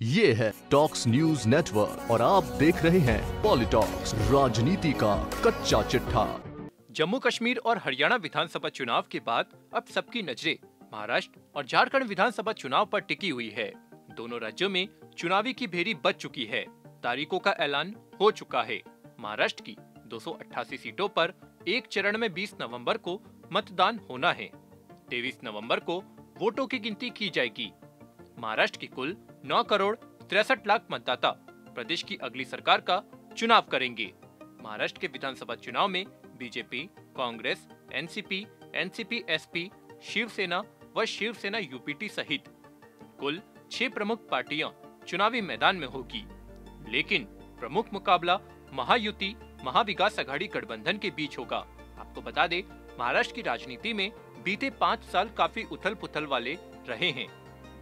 ये है talks news network और आप देख रहे हैं पॉलिटॉक्स, राजनीति का कच्चा चिट्ठा। जम्मू कश्मीर और हरियाणा विधानसभा चुनाव के बाद अब सबकी नजरें महाराष्ट्र और झारखंड विधानसभा चुनाव पर टिकी हुई है। दोनों राज्यों में चुनावी की भेरी बज चुकी है। तारीखों का ऐलान हो चुका है। महाराष्ट्र की 288 सीटों पर एक चरण में 20 नवंबर को मतदान होना है। 23 नवंबर को वोटों की गिनती की जाएगी। महाराष्ट्र की कुल 9 करोड़ 63 लाख मतदाता प्रदेश की अगली सरकार का चुनाव करेंगे। महाराष्ट्र के विधानसभा चुनाव में BJP, Congress, NCP, NCP SP, Shivsena व शिवसेना यूपीटी सहित कुल 6 प्रमुख पार्टियां चुनावी मैदान में होगी। लेकिन प्रमुख मुकाबला महायुति महाविकास आघाड़ी गठबंधन के बीच होगा। आपको बता दें, महाराष्ट्र की राजनीति में बीते 5 साल काफी उथल पुथल वाले रहे हैं।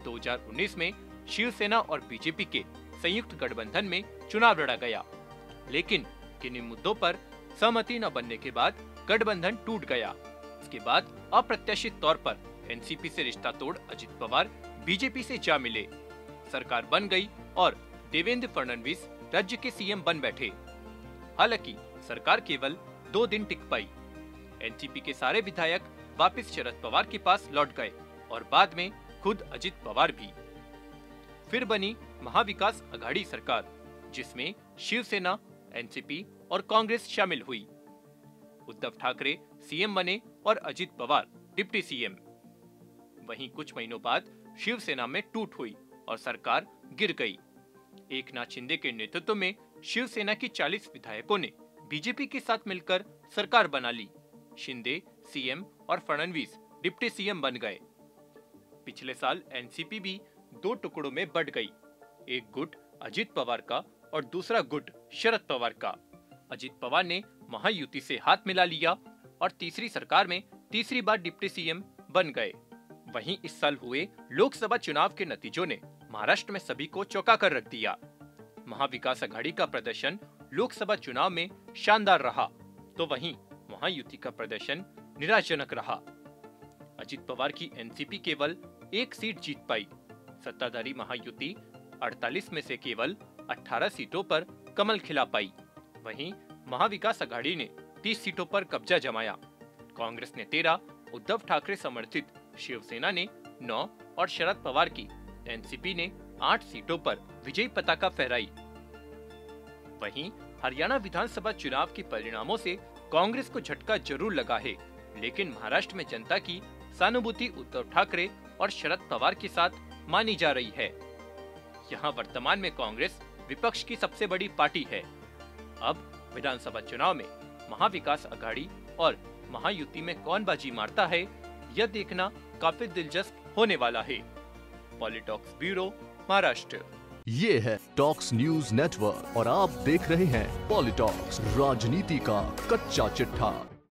2019 में शिवसेना और बीजेपी के संयुक्त गठबंधन में चुनाव लड़ा गया, लेकिन किन्हीं मुद्दों पर सहमति न बनने के बाद गठबंधन टूट गया। इसके बाद अप्रत्याशित तौर पर एनसीपी से रिश्ता तोड़ अजित पवार बीजेपी से जा मिले। सरकार बन गई और देवेंद्र फडणवीस राज्य के सीएम बन बैठे। हालांकि सरकार केवल 2 दिन टिक पाई। एनसीपी के सारे विधायक वापस शरद पवार के पास लौट गए और बाद में खुद अजित पवार भी। फिर बनी महाविकास आघाड़ी सरकार, जिसमें शिवसेना, एनसीपी और कांग्रेस शामिल हुई। उद्धव ठाकरे सीएम बने और अजित पवार डिप्टी सीएम। वहीं कुछ महीनों बाद शिवसेना में टूट हुई और सरकार गिर गई। एकनाथ शिंदे के नेतृत्व में शिवसेना की 40 विधायकों ने बीजेपी के साथ मिलकर सरकार बना ली। शिंदे सीएम और फडणवीस डिप्टी सीएम बन गए। पिछले साल एनसीपी भी 2 टुकड़ों में बंट गई। एक गुट अजित पवार का और दूसरा गुट शरद पवार का। अजित पवार ने महायुति से हाथ मिला लिया और तीसरी सरकार में तीसरी बार डिप्टी सीएम बन गए। वहीं इस साल हुए लोकसभा चुनाव के नतीजों ने महाराष्ट्र में सभी को चौंका कर रख दिया। महाविकास आघाड़ी का प्रदर्शन लोकसभा चुनाव में शानदार रहा, तो वहीं महायुति का प्रदर्शन निराशाजनक रहा। अजित पवार की एनसीपी केवल 1 सीट जीत पाई। सत्ताधारी महायुति 48 में से केवल 18 सीटों पर कमल खिला पाई। वहीं महाविकास आघाड़ी ने 30 सीटों पर कब्जा जमाया। कांग्रेस ने 13, उद्धव ठाकरे समर्थित शिवसेना ने 9 और शरद पवार की एनसीपी ने 8 सीटों पर विजयी पताका फहराई। वहीं हरियाणा विधानसभा चुनाव के परिणामों से कांग्रेस को झटका जरूर लगा है, लेकिन महाराष्ट्र में जनता की सहानुभूति उद्धव ठाकरे और शरद पवार के साथ मानी जा रही है। यहाँ वर्तमान में कांग्रेस विपक्ष की सबसे बड़ी पार्टी है। अब विधानसभा चुनाव में महाविकास आघाड़ी और महायुति में कौन बाजी मारता है, यह देखना काफी दिलचस्प होने वाला है। पॉलिटॉक्स ब्यूरो, महाराष्ट्र। ये है टॉक्स न्यूज नेटवर्क और आप देख रहे हैं पॉलिटॉक्स, राजनीति का कच्चा चिट्ठा।